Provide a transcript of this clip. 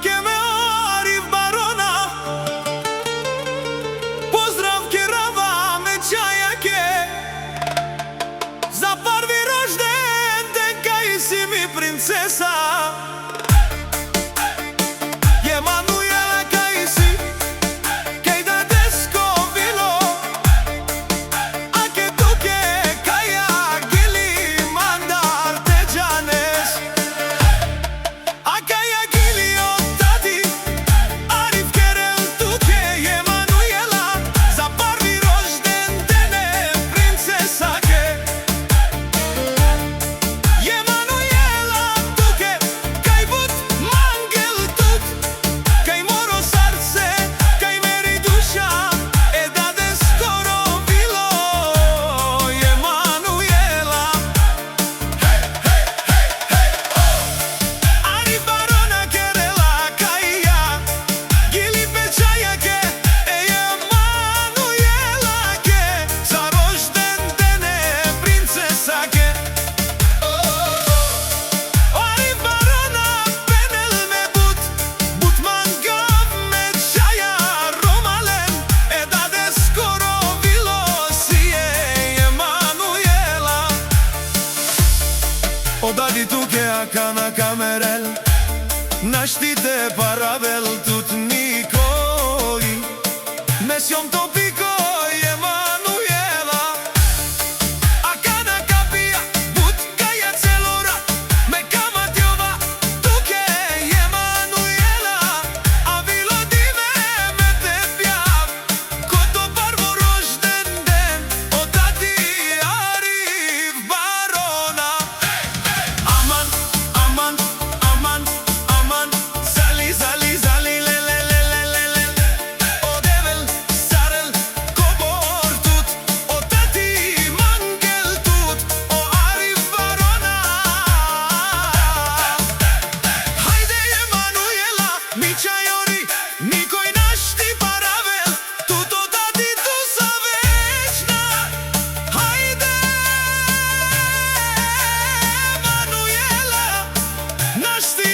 ке ме Ариф Барона, поздрав ке рава ме чаја ке, за први рожден ден кај си ми принцеса. Odadi tu ke akana kamerel, nashtite paravel tut nikoj, mesjom topiko Emanuela, akana kapia but kaja celora, me kamatjova tu ke Emanuela, a vilo dime me te pjav, koto prvo rožden den, odadi Arif Barona. Nasty